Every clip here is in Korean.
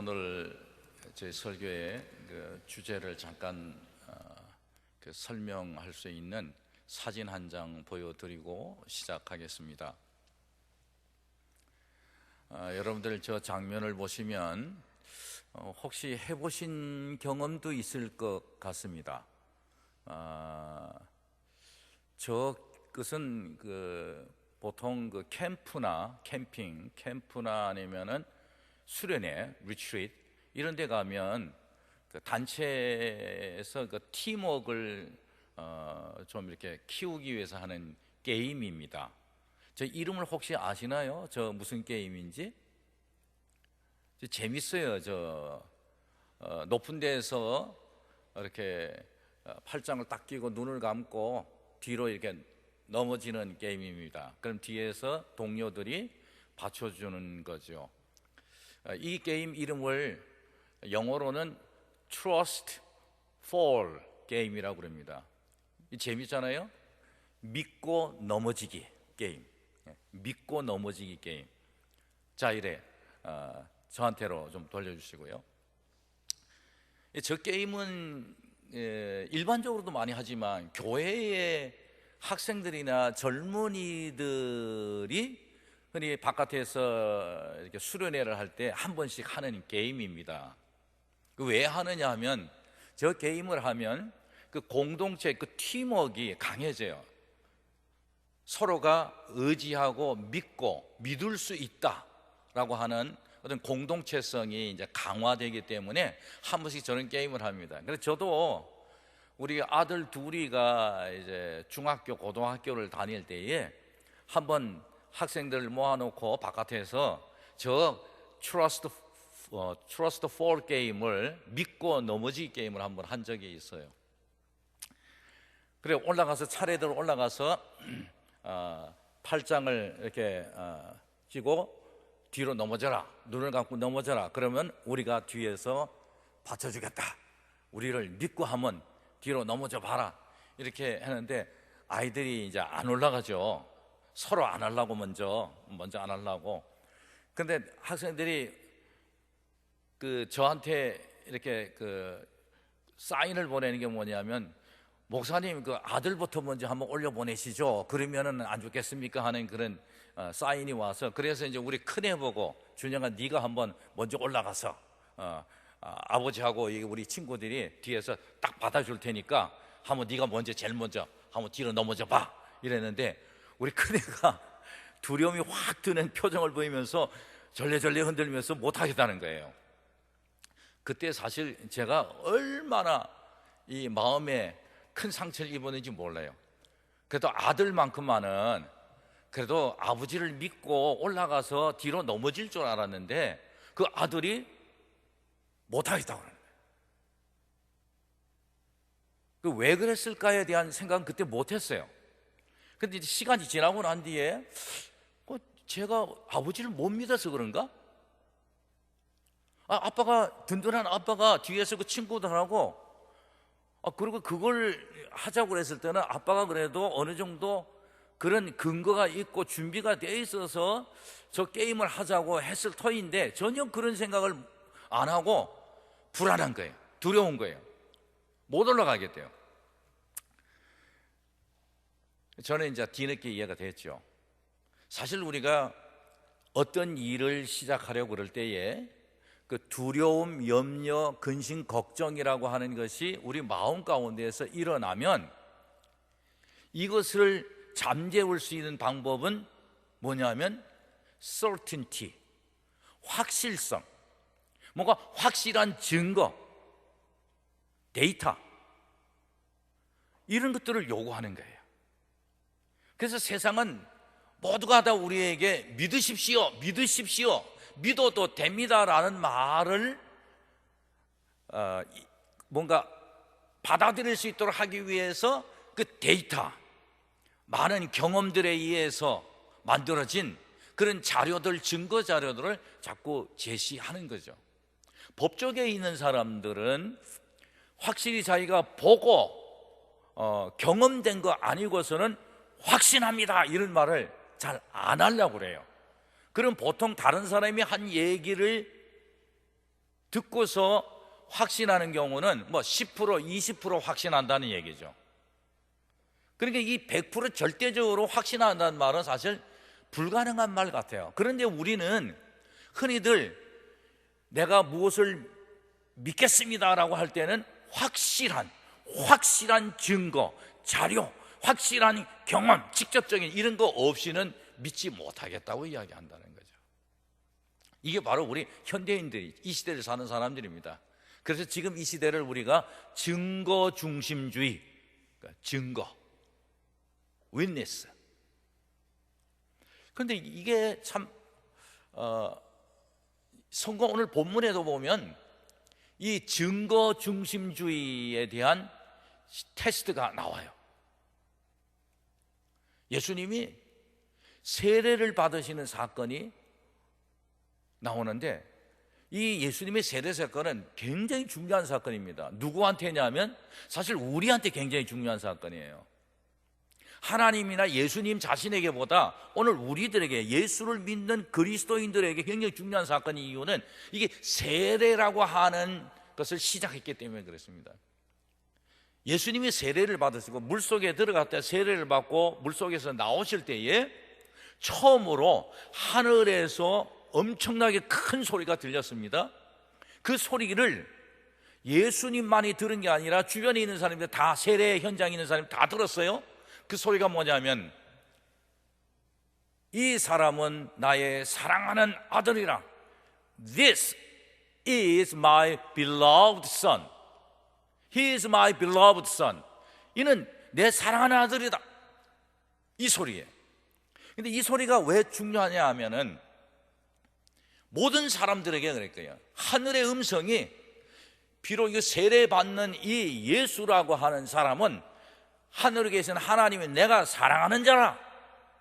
오늘 저희 설교의 그 주제를 잠깐 설명할 수 있는 사진 한 장 보여드리고 시작하겠습니다. 여러분들 저 장면을 보시면 혹시 해보신 경험도 있을 것 같습니다. 저것은 보통 캠프나 캠핑나 아니면은 수련회, 리트리트 이런 데 가면 단체에서 팀워크를 좀 이렇게 키우기 위해서 하는 게임입니다. 저 이름을 혹시 아시나요? 저 무슨 게임인지? 재밌어요. 높은 데에서 이렇게 팔짱을 딱 끼고 눈을 감고 뒤로 이렇게 넘어지는 게임입니다. 그럼 뒤에서 동료들이 받쳐주는 거죠. 이 게임 이름을 영어로는 Trust Fall 게임이라고 그럽니다. 재밌잖아요. 믿고 넘어지기 게임. 믿고 넘어지기 게임. 자, 이래 저한테로 좀 돌려주시고요. 저 게임은 일반적으로도 많이 하지만 교회의 학생들이나 젊은이들이 흔히 바깥에서 이렇게 수련회를 할 때 한 번씩 하는 게임입니다. 왜 하느냐 하면 저 게임을 하면 공동체 팀워크가 강해져요. 서로가 의지하고 믿고 믿을 수 있다라고 하는 어떤 공동체성이 이제 강화되기 때문에 한 번씩 저런 게임을 합니다. 그래서 저도 우리 아들 둘이가 이제 중학교, 고등학교를 다닐 때에 한번 학생들을 모아놓고 바깥에서 저 Trust Fall 게임을 믿고 넘어지기 게임을 한번 한 적이 있어요. 그래 올라가서 차례대로 올라가서 팔짱을 이렇게 쥐고 뒤로 넘어져라, 눈을 감고 넘어져라. 그러면 우리가 뒤에서 받쳐주겠다. 우리를 믿고 하면 뒤로 넘어져 봐라. 이렇게 하는데 아이들이 이제 안 올라가죠. 서로 안 하려고 먼저 안 하려고. 근데 학생들이 저한테 이렇게 사인을 보내는 게 뭐냐면, 목사님 아들부터 먼저 한번 올려 보내시죠. 그러면은 안 좋겠습니까? 하는 그런 사인이 와서, 그래서 이제 우리 큰애 보고, 준영아 네가 한번 먼저 올라가서 아버지하고 우리 친구들이 뒤에서 딱 받아줄 테니까 한번 네가 제일 먼저 한번 뒤로 넘어져 봐. 이랬는데 우리 큰애가 두려움이 확 드는 표정을 보이면서 절레절레 흔들면서 못하겠다는 거예요. 그때 사실 제가 얼마나 이 마음에 큰 상처를 입었는지 몰라요. 그래도 아들만큼만은 그래도 아버지를 믿고 올라가서 뒤로 넘어질 줄 알았는데 그 아들이 못하겠다고 하는 거예요. 왜 그랬을까에 대한 생각은 그때 못했어요. 근데 이제 시간이 지나고 난 뒤에 제가 아버지를 못 믿어서 그런가? 아빠가, 든든한 아빠가 뒤에서 그 친구들하고 그리고 그걸 하자고 그랬을 때는 아빠가 그래도 어느 정도 그런 근거가 있고 준비가 돼 있어서 저 게임을 하자고 했을 터인데 전혀 그런 생각을 안 하고 불안한 거예요. 두려운 거예요. 못 올라가겠대요. 저는 이제 뒤늦게 이해가 됐죠. 사실 우리가 어떤 일을 시작하려고 그럴 때에 두려움, 염려, 근심, 걱정이라고 하는 것이 우리 마음 가운데에서 일어나면 이것을 잠재울 수 있는 방법은 뭐냐면 certainty, 확실성, 뭔가 확실한 증거, 데이터, 이런 것들을 요구하는 거예요. 그래서 세상은 모두가 다 우리에게 믿으십시오, 믿어도 됩니다라는 말을 뭔가 받아들일 수 있도록 하기 위해서 데이터, 많은 경험들에 의해서 만들어진 그런 자료들, 증거 자료들을 자꾸 제시하는 거죠. 법조계에 있는 사람들은 확실히 자기가 보고 경험된 거 아니고서는 확신합니다 이런 말을 잘 안 하려고 그래요. 그럼 보통 다른 사람이 한 얘기를 듣고서 확신하는 경우는 뭐 10%, 20% 확신한다는 얘기죠. 그러니까 이 100% 절대적으로 확신한다는 말은 사실 불가능한 말 같아요. 그런데 우리는 흔히들 내가 무엇을 믿겠습니다라고 할 때는 확실한 증거, 자료, 확실한 경험, 직접적인 이런 거 없이는 믿지 못하겠다고 이야기한다는 거죠. 이게 바로 우리 현대인들이, 이 시대를 사는 사람들입니다. 그래서 지금 이 시대를 우리가 증거 중심주의, 그러니까 증거, witness. 그런데 이게 참 성경 오늘 본문에도 보면 이 증거 중심주의에 대한 테스트가 나와요. 예수님이 세례를 받으시는 사건이 나오는데 이 예수님의 세례 사건은 굉장히 중요한 사건입니다. 누구한테냐면 사실 우리한테 굉장히 중요한 사건이에요. 하나님이나 예수님 자신에게보다 오늘 우리들에게, 예수를 믿는 그리스도인들에게 굉장히 중요한 사건의 이유는 이게 세례라고 하는 것을 시작했기 때문에 그렇습니다. 예수님이 세례를 받으시고 물속에 들어갔다 세례를 받고 물속에서 나오실 때에 처음으로 하늘에서 엄청나게 큰 소리가 들렸습니다. 그 소리를 예수님만이 들은 게 아니라 주변에 있는 사람들 다, 세례 현장에 있는 사람들 다 들었어요. 그 소리가 뭐냐면 이 사람은 나의 사랑하는 아들이라. This is my beloved son. He is my beloved son. 이는 내 사랑하는 아들이다. 이 소리에. 근데 이 소리가 왜 중요하냐 하면은 모든 사람들에게 그럴 거예요. 하늘의 음성이 비록 이 세례받는 이 예수라고 하는 사람은 하늘에 계신 하나님이 내가 사랑하는 자라,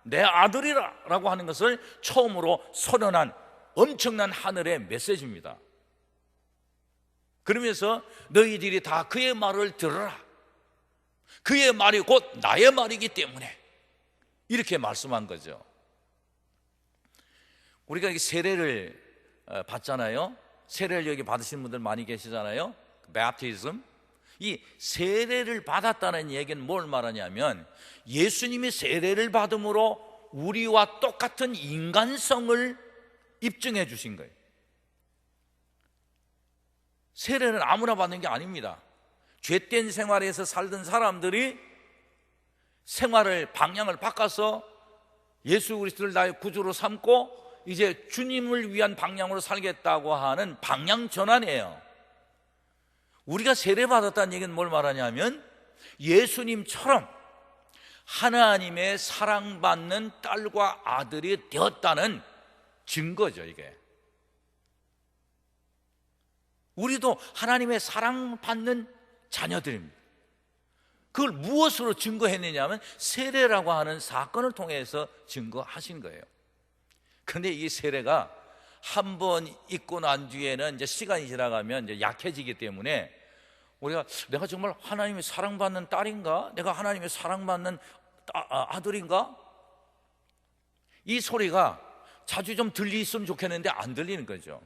내 아들이라 라고 하는 것을 처음으로 선언한 엄청난 하늘의 메시지입니다. 그러면서 너희들이 다 그의 말을 들어라. 그의 말이 곧 나의 말이기 때문에 이렇게 말씀한 거죠. 우리가 세례를 받잖아요. 세례를 여기 받으신 분들 많이 계시잖아요. Baptism. 이 세례를 받았다는 얘기는 뭘 말하냐면 예수님이 세례를 받음으로 우리와 똑같은 인간성을 입증해 주신 거예요. 세례는 아무나 받는 게 아닙니다. 죄된 생활에서 살던 사람들이 생활을 방향을 바꿔서 예수 그리스도를 나의 구주로 삼고 이제 주님을 위한 방향으로 살겠다고 하는 방향 전환이에요. 우리가 세례받았다는 얘기는 뭘 말하냐면 예수님처럼 하나님의 사랑받는 딸과 아들이 되었다는 증거죠. 이게 우리도 하나님의 사랑받는 자녀들입니다. 그걸 무엇으로 증거했느냐면 세례라고 하는 사건을 통해서 증거하신 거예요. 그런데 이 세례가 한 번 있고 난 뒤에는 이제 시간이 지나가면 이제 약해지기 때문에 우리가 내가 정말 하나님의 사랑받는 딸인가? 내가 하나님의 사랑받는 아들인가? 이 소리가 자주 좀 들리셨으면 좋겠는데 안 들리는 거죠.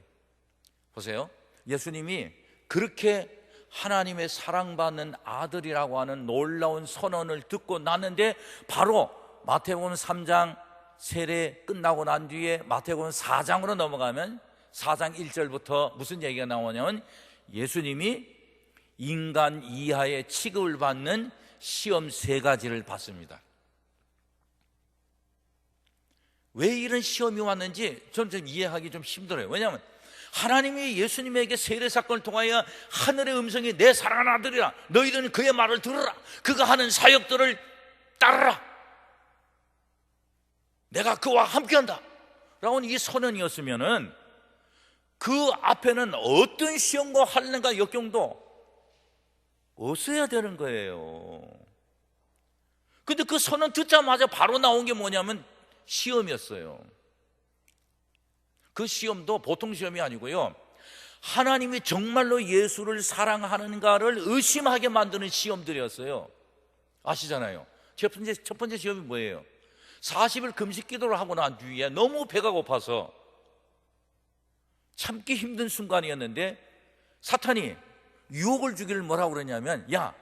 보세요. 예수님이 그렇게 하나님의 사랑받는 아들이라고 하는 놀라운 선언을 듣고 났는데 바로 마태복음 3장 세례 끝나고 난 뒤에 마태복음 4장으로 넘어가면 4장 1절부터 무슨 얘기가 나오냐면 예수님이 인간 이하의 취급을 받는 시험 3가지를 받습니다. 왜 이런 시험이 왔는지 저는 좀 이해하기 좀 힘들어요. 왜냐하면 하나님이 예수님에게 세례 사건을 통하여 하늘의 음성이 내 사랑하는 아들이라, 너희들은 그의 말을 들으라, 그가 하는 사역들을 따르라, 내가 그와 함께한다 라고 하는 이 선언이었으면은 그 앞에는 어떤 시험과 환난과 역경도 없어야 되는 거예요. 근데 그 선언 듣자마자 바로 나온 게 뭐냐면 시험이었어요. 그 시험도 보통 시험이 아니고요, 하나님이 정말로 예수를 사랑하는가를 의심하게 만드는 시험들이었어요. 아시잖아요. 첫 번째 시험이 뭐예요? 40일 금식 기도를 하고 난 뒤에 너무 배가 고파서 참기 힘든 순간이었는데 사탄이 유혹을 주기를 뭐라고 그러냐면, 야,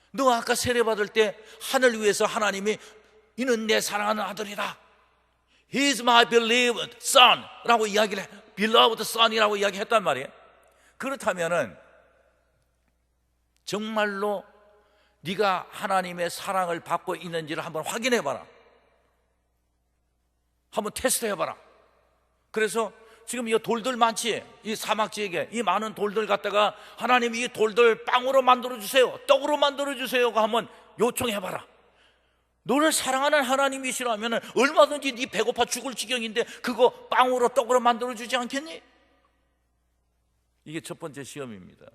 너 아까 세례 받을 때 하늘 위에서 하나님이 이는 내 사랑하는 아들이다, He is my beloved son 라고 이야기를 해, beloved son이라고 이야기했단 말이에요. 그렇다면은 정말로 네가 하나님의 사랑을 받고 있는지를 한번 확인해 봐라. 한번 테스트 해봐라. 그래서 지금 이 돌들 많지, 이 사막 지역에 이 많은 돌들 갖다가 하나님 이 돌들 빵으로 만들어 주세요, 떡으로 만들어 주세요 한번 요청해 봐라. 너를 사랑하는 하나님이시라면 얼마든지 네 배고파 죽을 지경인데 그거 빵으로 떡으로 만들어 주지 않겠니? 이게 첫 번째 시험입니다.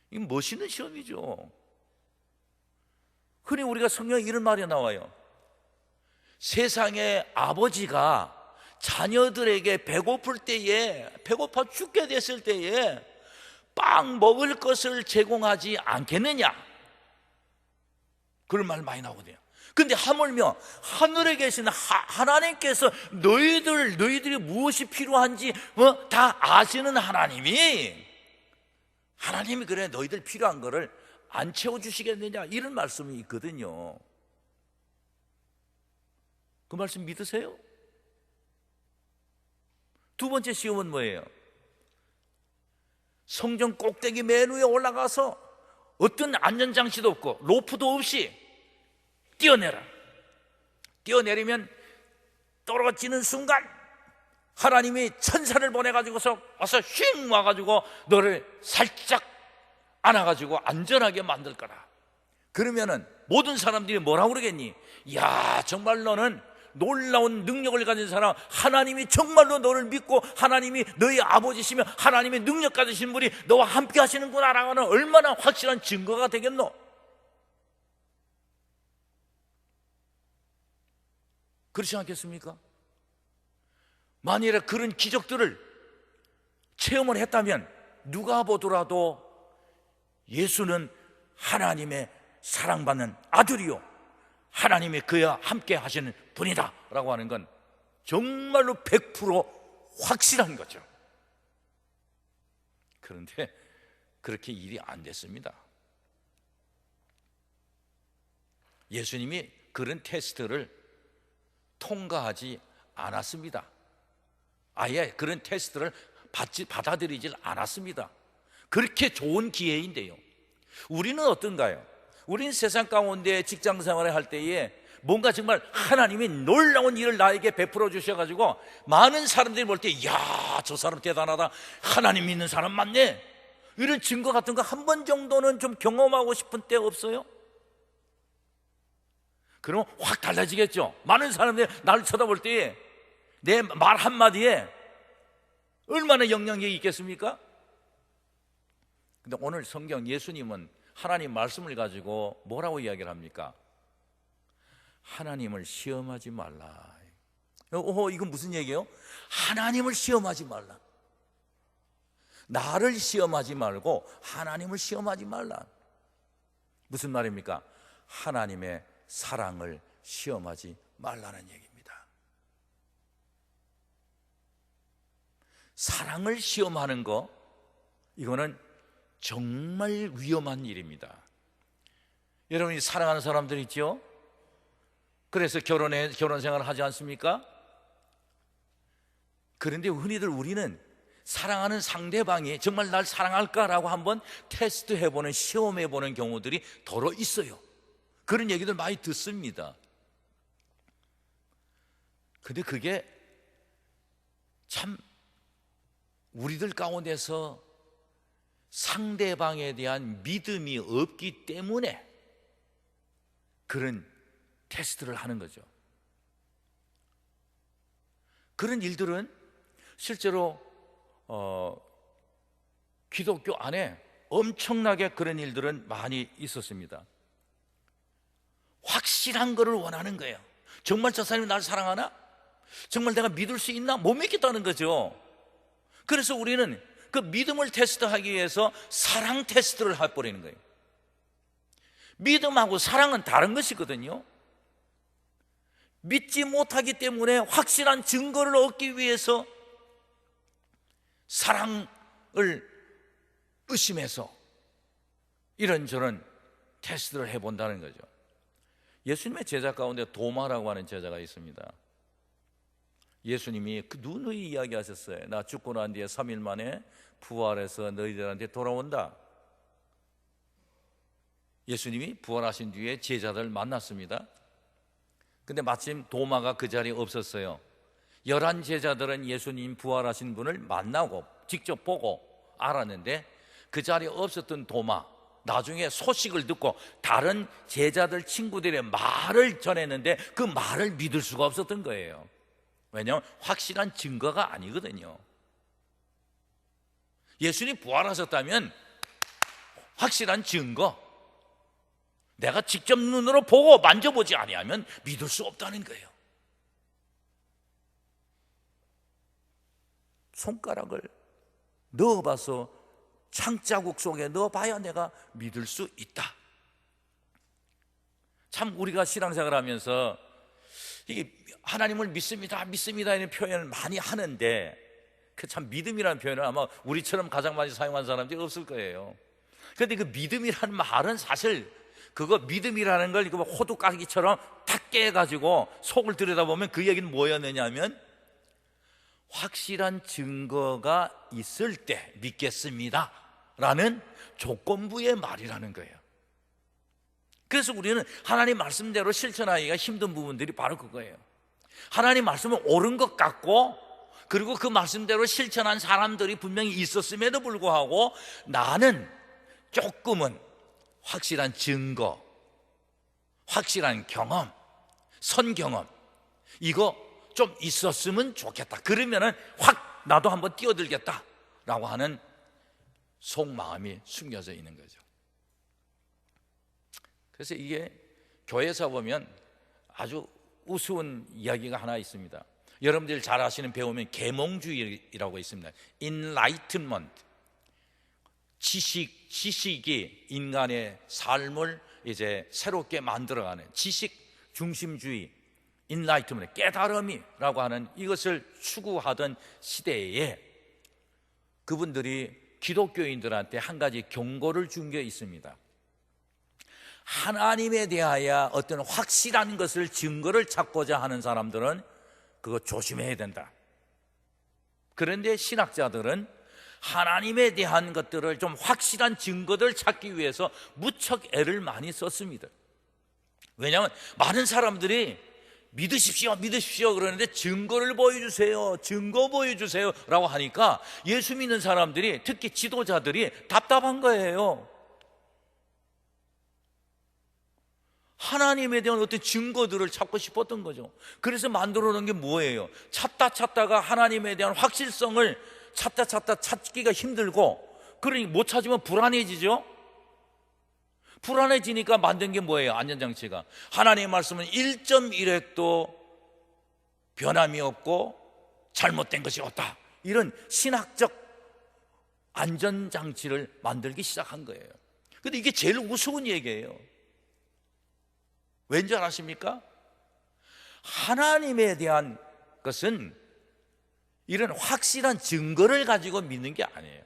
이게 멋있는 시험이죠. 흔히 우리가 성경에 이런 말이 나와요. 세상의 아버지가 자녀들에게 배고플 때에, 배고파 죽게 됐을 때에 빵 먹을 것을 제공하지 않겠느냐, 그런 말 많이 나오거든요. 근데 하물며 하늘에 계신 하나님께서 너희들이 무엇이 필요한지 다 아시는 하나님이 그래 너희들 필요한 거를 안 채워주시겠느냐, 이런 말씀이 있거든요. 그 말씀 믿으세요? 두 번째 시험은 뭐예요? 성전 꼭대기 맨 위에 올라가서 어떤 안전장치도 없고 로프도 없이 뛰어내라. 뛰어내리면 떨어지는 순간 하나님이 천사를 보내가지고서 와서 휙 와가지고 너를 살짝 안아가지고 안전하게 만들 거라. 그러면은 모든 사람들이 뭐라고 그러겠니? 야, 정말 너는 놀라운 능력을 가진 사람, 하나님이 정말로 너를 믿고 하나님이 너희 아버지시며 하나님의 능력 가지신 분이 너와 함께 하시는구나 라는 얼마나 확실한 증거가 되겠노? 그렇지 않겠습니까? 만일에 그런 기적들을 체험을 했다면 누가 보더라도 예수는 하나님의 사랑받는 아들이요 하나님이 그와 함께 하시는 분이다 라고 하는 건 정말로 100% 확실한 거죠. 그런데 그렇게 일이 안 됐습니다. 예수님이 그런 테스트를 통과하지 않았습니다. 아예 그런 테스트를 받아들이질 않았습니다. 그렇게 좋은 기회인데요. 우리는 어떤가요? 우리는 세상 가운데 직장 생활을 할 때에 뭔가 정말 하나님이 놀라운 일을 나에게 베풀어 주셔가지고 많은 사람들이 볼 때, 야, 저 사람 대단하다, 하나님 믿는 사람 맞네, 이런 증거 같은 거 한 번 정도는 좀 경험하고 싶은 때 없어요? 그럼 확 달라지겠죠. 많은 사람들이 나를 쳐다볼 때에 내 말 한마디에 얼마나 영향력이 있겠습니까? 근데 오늘 성경, 예수님은 하나님 말씀을 가지고 뭐라고 이야기를 합니까? 하나님을 시험하지 말라. 이건 무슨 얘기예요? 하나님을 시험하지 말라. 나를 시험하지 말고 하나님을 시험하지 말라. 무슨 말입니까? 하나님의 사랑을 시험하지 말라는 얘기입니다. 사랑을 시험하는 거, 이거는 정말 위험한 일입니다. 여러분이 사랑하는 사람들 있죠? 그래서 결혼 생활을 하지 않습니까? 그런데 흔히들 우리는 사랑하는 상대방이 정말 날 사랑할까라고 한번 테스트해보는, 시험해보는 경우들이 더러 있어요. 그런 얘기들 많이 듣습니다. 근데 그게 참 우리들 가운데서 상대방에 대한 믿음이 없기 때문에 그런 테스트를 하는 거죠. 그런 일들은 실제로 기독교 안에 엄청나게 그런 일들은 많이 있었습니다. 확실한 것을 원하는 거예요. 정말 저 사람이 나를 사랑하나? 정말 내가 믿을 수 있나? 못 믿겠다는 거죠. 그래서 우리는 그 믿음을 테스트하기 위해서 사랑 테스트를 해버리는 거예요. 믿음하고 사랑은 다른 것이거든요. 믿지 못하기 때문에 확실한 증거를 얻기 위해서 사랑을 의심해서 이런저런 테스트를 해본다는 거죠. 예수님의 제자 가운데 도마라고 하는 제자가 있습니다. 예수님이 누누이 이야기하셨어요. 나 죽고 난 뒤에 3일 만에 부활해서 너희들한테 돌아온다. 예수님이 부활하신 뒤에 제자들 만났습니다. 근데 마침 도마가 그 자리에 없었어요. 11 제자들은 예수님 부활하신 분을 만나고 직접 보고 알았는데 그 자리에 없었던 도마, 나중에 소식을 듣고 다른 제자들 친구들의 말을 전했는데 그 말을 믿을 수가 없었던 거예요. 왜냐하면 확실한 증거가 아니거든요. 예수님 부활하셨다면 확실한 증거, 내가 직접 눈으로 보고 만져보지 아니하면 믿을 수 없다는 거예요. 손가락을 넣어봐서 창자국 속에 넣어봐야 내가 믿을 수 있다. 참 우리가 신앙생활 하면서 이게 하나님을 믿습니다 이런 표현을 많이 하는데 그 참 믿음이라는 표현을 아마 우리처럼 가장 많이 사용한 사람들이 없을 거예요. 그런데 그 믿음이라는 말은 사실 그거 믿음이라는 걸 이거 호두까기처럼 탁 깨가지고 속을 들여다보면 그 얘기는 뭐였느냐면 확실한 증거가 있을 때 믿겠습니다 라는 조건부의 말이라는 거예요. 그래서 우리는 하나님 말씀대로 실천하기가 힘든 부분들이 바로 그거예요. 하나님 말씀은 옳은 것 같고 그리고 그 말씀대로 실천한 사람들이 분명히 있었음에도 불구하고 나는 조금은 확실한 증거, 확실한 경험, 선경험 이거 좀 있었으면 좋겠다. 그러면은 확 나도 한번 뛰어들겠다라고 하는 속마음이 숨겨져 있는 거죠. 그래서 이게 교회에서 보면 아주 우스운 이야기가 하나 있습니다. 여러분들 잘 아시는 배우면 계몽주의라고 있습니다. Enlightenment, 지식이 인간의 삶을 이제 새롭게 만들어가는 지식 중심주의, Enlightenment, 깨달음이라고 하는 이것을 추구하던 시대에 그분들이 기독교인들한테 한 가지 경고를 준 게 있습니다. 하나님에 대하여 어떤 확실한 것을 증거를 찾고자 하는 사람들은 그거 조심해야 된다. 그런데 신학자들은 하나님에 대한 것들을 좀 확실한 증거들을 찾기 위해서 무척 애를 많이 썼습니다. 왜냐하면 많은 사람들이 믿으십시오 그러는데 증거를 보여주세요, 증거 보여주세요 라고 하니까 예수 믿는 사람들이, 특히 지도자들이 답답한 거예요. 하나님에 대한 어떤 증거들을 찾고 싶었던 거죠. 그래서 만들어 놓은 게 뭐예요? 찾다가 하나님에 대한 확실성을 찾기가 힘들고, 그러니 못 찾으면 불안해지죠. 불안해지니까 만든 게 뭐예요? 안전장치가 하나님의 말씀은 1.1획도 변함이 없고 잘못된 것이 없다, 이런 신학적 안전장치를 만들기 시작한 거예요. 근데 이게 제일 우스운 얘기예요. 왠지 아십니까? 하나님에 대한 것은 이런 확실한 증거를 가지고 믿는 게 아니에요.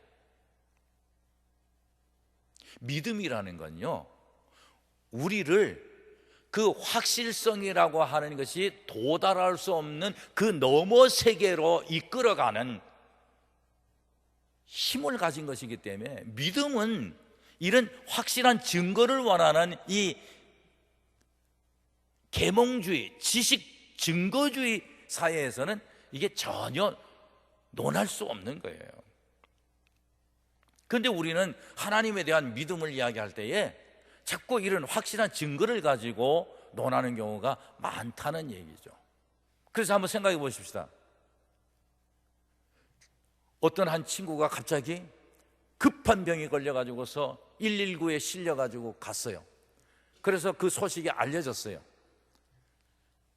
믿음이라는 건요, 우리를 그 확실성이라고 하는 것이 도달할 수 없는 그 너머 세계로 이끌어가는 힘을 가진 것이기 때문에, 믿음은 이런 확실한 증거를 원하는 이 계몽주의, 지식 증거주의 사회에서는 이게 전혀 논할 수 없는 거예요. 그런데 우리는 하나님에 대한 믿음을 이야기할 때에 자꾸 이런 확실한 증거를 가지고 논하는 경우가 많다는 얘기죠. 그래서 한번 생각해 보십시다. 어떤 한 친구가 갑자기 급한 병이 걸려가지고서 119에 실려가지고 갔어요. 그래서 그 소식이 알려졌어요.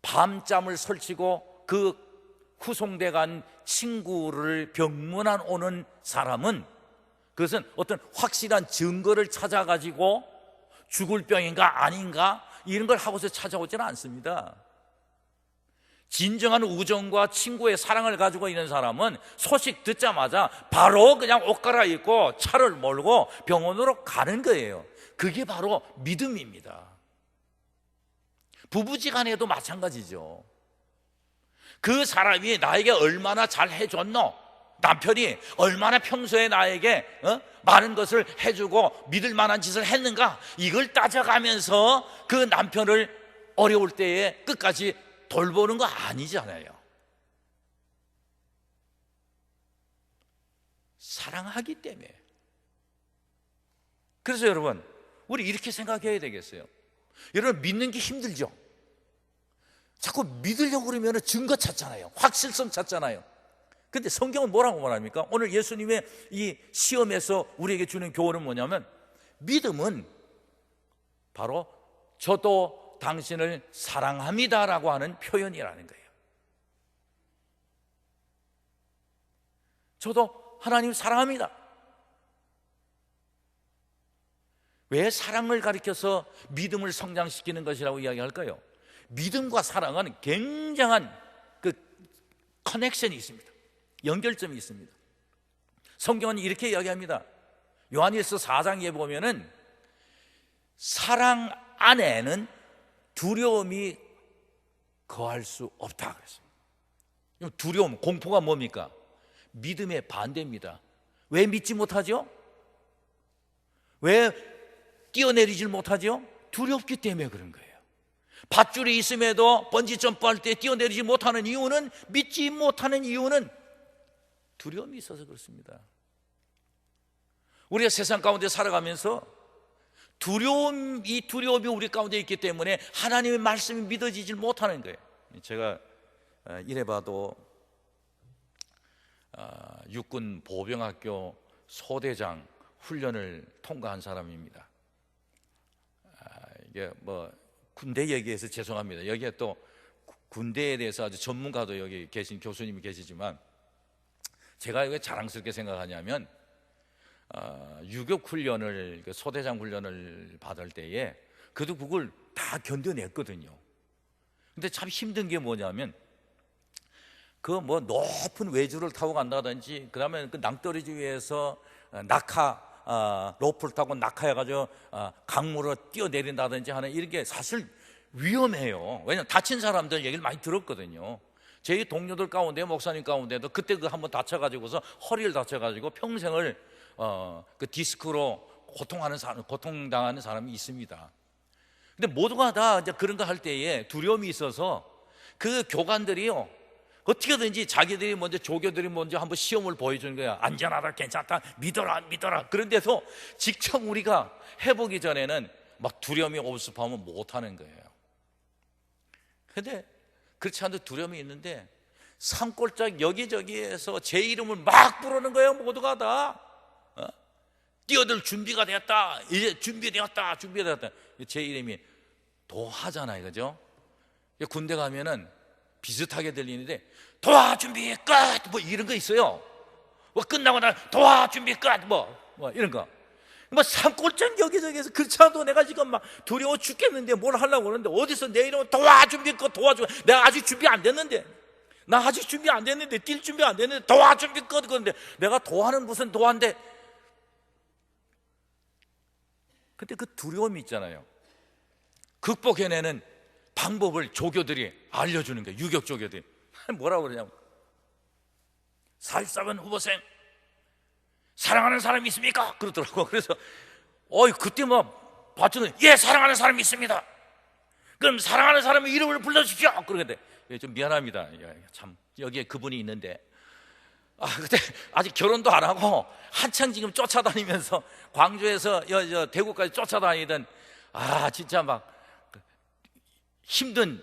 밤잠을 설치고 그 후송돼 간 친구를 병문안 오는 사람은, 그것은 어떤 확실한 증거를 찾아가지고 죽을 병인가 아닌가 이런 걸 하고서 찾아오지는 않습니다. 진정한 우정과 친구의 사랑을 가지고 있는 사람은 소식 듣자마자 바로 그냥 옷 갈아입고 차를 몰고 병원으로 가는 거예요. 그게 바로 믿음입니다. 부부지간에도 마찬가지죠. 그 사람이 나에게 얼마나 잘 해줬노? 남편이 얼마나 평소에 나에게 많은 것을 해주고 믿을 만한 짓을 했는가? 이걸 따져가면서 그 남편을 어려울 때에 끝까지 돌보는 거 아니잖아요. 사랑하기 때문에. 그래서 여러분, 우리 이렇게 생각해야 되겠어요. 여러분, 믿는 게 힘들죠? 자꾸 믿으려고 그러면 증거 찾잖아요. 확실성 찾잖아요. 근데 성경은 뭐라고 말합니까? 오늘 예수님의 이 시험에서 우리에게 주는 교훈은 뭐냐면, 믿음은 바로 저도 당신을 사랑합니다라고 하는 표현이라는 거예요. 저도 하나님을 사랑합니다. 왜 사랑을 가리켜서 믿음을 성장시키는 것이라고 이야기할까요? 믿음과 사랑은 굉장한 그 커넥션이 있습니다. 연결점이 있습니다. 성경은 이렇게 이야기합니다. 요한일서 4장에 보면은 사랑 안에는 두려움이 거할 수 없다 그랬습니다. 두려움, 공포가 뭡니까? 믿음의 반대입니다. 왜 믿지 못하죠? 왜 뛰어내리질 못하죠? 두렵기 때문에 그런 거예요. 밧줄이 있음에도 번지 점프할 때 뛰어내리지 못하는 이유는, 믿지 못하는 이유는 두려움이 있어서 그렇습니다. 우리가 세상 가운데 살아가면서 이 두려움이 우리 가운데 있기 때문에 하나님의 말씀이 믿어지질 못하는 거예요. 제가 이래봐도 육군 보병학교 소대장 훈련을 통과한 사람입니다. 이게 뭐 군대 얘기해서 죄송합니다. 여기에 또 군대에 대해서 아주 전문가도 여기 계신 교수님이 계시지만, 제가 왜 자랑스럽게 생각하냐면, 유격 훈련을, 소대장 훈련을 받을 때에 그래도 그걸 다 견뎌냈거든요. 근데 참 힘든 게 뭐냐면, 그 뭐 높은 외주를 타고 간다든지, 그 다음에 그 낭떠러지 위에서 로프를 타고 낙하해가지고 강물로 뛰어내린다든지 하는 이런 게 사실 위험해요. 왜냐하면 다친 사람들 얘기를 많이 들었거든요. 제 동료들 가운데, 목사님 가운데도 그때 그 한번 다쳐가지고서 허리를 다쳐가지고 평생을 그 디스크로 고통당하는 사람이 있습니다. 근데 모두가 다 이제 그런 거 할 때에 두려움이 있어서 그 교관들이요, 어떻게든지 자기들이 먼저, 조교들이 먼저 한번 시험을 보여주는 거야. 안전하다, 괜찮다, 믿어라. 그런데도 직접 우리가 해보기 전에는 막 두려움이 엄습하면 못하는 거예요. 근데 그렇지 않아도 두려움이 있는데, 산골짜기 여기저기에서 제 이름을 막 부르는 거예요. 모두가 다 뛰어들 준비가 되었다, 이제 준비되었다. 제 이름이 도하잖아요, 그죠? 군대 가면은 비슷하게 들리는데, 도하 준비 끝! 뭐 이런 거 있어요. 뭐 끝나고 나 도하 준비 끝! 뭐 이런 거. 뭐 산골짜기 여기저기에서 그렇지 않아도 내가 지금 막 두려워 죽겠는데 뭘 하려고 그러는데, 어디서 내 이름은 도하 준비 끝, 내가 아직 준비 안 됐는데, 뛸 준비 안 됐는데 도하 준비 끝! 그런데 내가 도하는 무슨 도하인데. 근데 그 두려움이 있잖아요. 극복해내는 방법을 조교들이 알려주는 거예요. 유격 조교들이. 뭐라고 그러냐면, 4.14번 후보생 사랑하는 사람이 있습니까? 그러더라고. 그래서 그때 막 봤더니, 예, 사랑하는 사람이 있습니다. 그럼 사랑하는 사람의 이름을 불러주십시오. 그러는데, 좀 미안합니다. 참 여기에 그분이 있는데, 그때 아직 결혼도 안 하고 한창 지금 쫓아다니면서 광주에서 대구까지 쫓아다니던, 진짜 막 힘든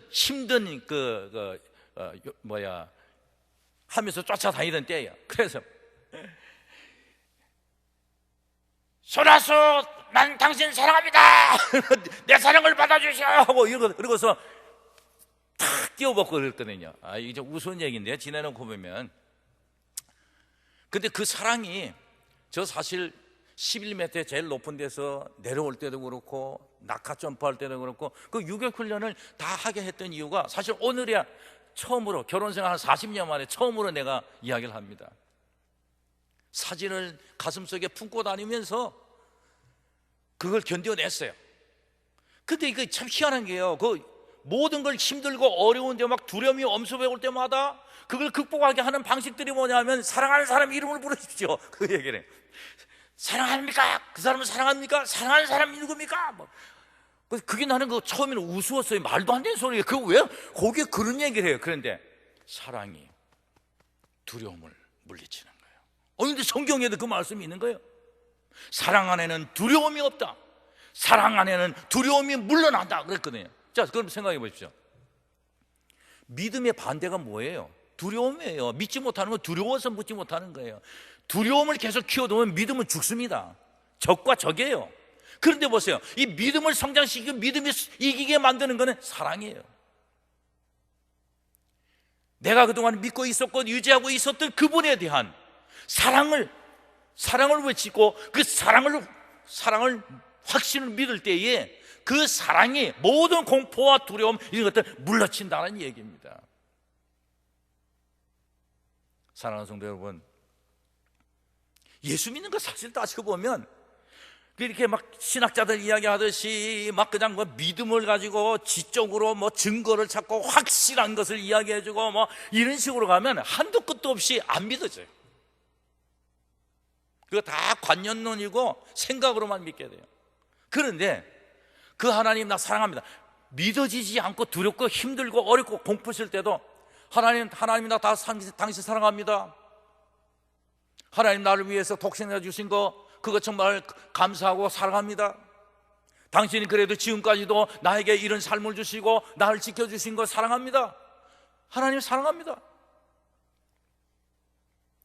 하면서 쫓아다니던 때예요. 그래서 소라수, 난 당신 사랑합니다. 내 사랑을 받아주시오 하고 이러고서 탁 뛰어벗고 그랬거든요. 이게 좀 우스운 얘기인데요, 지내놓고 보면. 근데 그 사랑이, 저 사실 11m 제일 높은 데서 내려올 때도 그렇고 낙하 점프할 때도 그렇고 그 유격 훈련을 다 하게 했던 이유가, 사실 오늘이야 처음으로 결혼생활 한 40년 만에 처음으로 내가 이야기를 합니다. 사진을 가슴속에 품고 다니면서 그걸 견뎌냈어요. 근데 이거 참 희한한 게요, 그 모든 걸 힘들고 어려운데 막 두려움이 엄습해 올 때마다 그걸 극복하게 하는 방식들이 뭐냐면 사랑하는 사람 이름을 부르십시오, 그 얘기를 해요. 사랑합니까? 그 사람은 사랑합니까? 사랑하는 사람이 누굽니까? 뭐. 그게 나는 그 처음에는 우스웠어요. 말도 안 되는 소리예요. 그 왜 거기에 그런 얘기를 해요. 그런데 사랑이 두려움을 물리치는 거예요. 근데 성경에도 그 말씀이 있는 거예요. 사랑 안에는 두려움이 없다. 사랑 안에는 두려움이 물러난다 그랬거든요. 자, 그럼 생각해 보십시오. 믿음의 반대가 뭐예요? 두려움이에요. 믿지 못하는 건 두려워서 믿지 못하는 거예요. 두려움을 계속 키워두면 믿음은 죽습니다. 적과 적이에요. 그런데 보세요, 이 믿음을 성장시키고 믿음이 이기게 만드는 것은 사랑이에요. 내가 그동안 믿고 있었고 유지하고 있었던 그분에 대한 사랑을 외치고 그 사랑을 확신을 믿을 때에 그 사랑이 모든 공포와 두려움 이런 것들 물러친다는 얘기입니다. 사랑하는 성도 여러분, 예수 믿는 거 사실 따지고 보면 이렇게 막 신학자들 이야기하듯이 막 그냥 뭐 믿음을 가지고 지적으로 뭐 증거를 찾고 확실한 것을 이야기해주고 뭐 이런 식으로 가면 한도 끝도 없이 안 믿어져요. 그거 다 관념론이고 생각으로만 믿게 돼요. 그런데 그 하나님 나 사랑합니다, 믿어지지 않고 두렵고 힘들고 어렵고 공포실 때도 하나님 나 당신 사랑합니다. 하나님 나를 위해서 독생자 주신 거 그거 정말 감사하고 사랑합니다. 당신이 그래도 지금까지도 나에게 이런 삶을 주시고 나를 지켜주신 거 사랑합니다. 하나님 사랑합니다.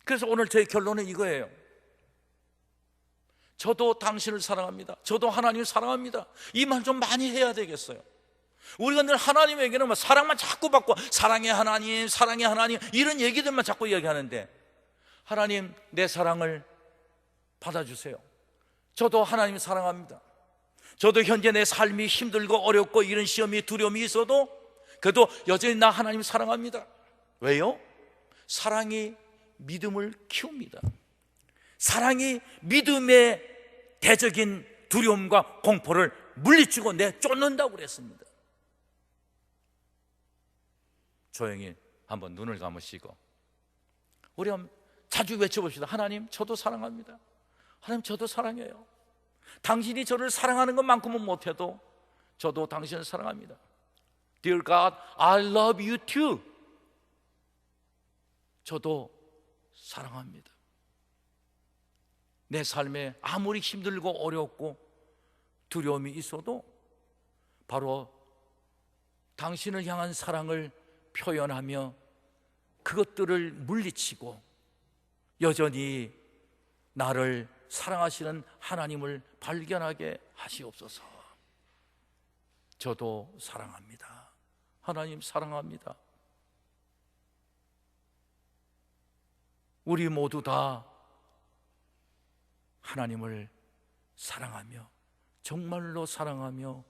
그래서 오늘 저의 결론은 이거예요. 저도 당신을 사랑합니다. 저도 하나님을 사랑합니다. 이 말 좀 많이 해야 되겠어요. 우리가 늘 하나님에게는 뭐 사랑만 자꾸 받고 사랑의 하나님 이런 얘기들만 자꾸 이야기하는데, 하나님 내 사랑을 받아주세요. 저도 하나님 사랑합니다. 저도 현재 내 삶이 힘들고 어렵고 이런 시험이 두려움이 있어도 그래도 여전히 나 하나님 사랑합니다. 왜요? 사랑이 믿음을 키웁니다. 사랑이 믿음의 대적인 두려움과 공포를 물리치고 내쫓는다고 그랬습니다. 조용히 한번 눈을 감으시고 우리 한번 자주 외쳐봅시다. 하나님 저도 사랑합니다. 하나님 저도 사랑해요. 당신이 저를 사랑하는 것만큼은 못해도 저도 당신을 사랑합니다. Dear God, I love you too. 저도 사랑합니다. 내 삶에 아무리 힘들고 어렵고 두려움이 있어도 바로 당신을 향한 사랑을 표현하며 그것들을 물리치고 여전히 나를 사랑하시는 하나님을 발견하게 하시옵소서. 저도 사랑합니다. 하나님 사랑합니다. 우리 모두 다 하나님을 사랑하며 정말로 사랑하며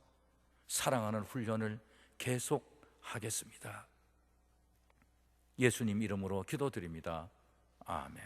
사랑하는 훈련을 계속하겠습니다. 예수님 이름으로 기도드립니다. 아멘.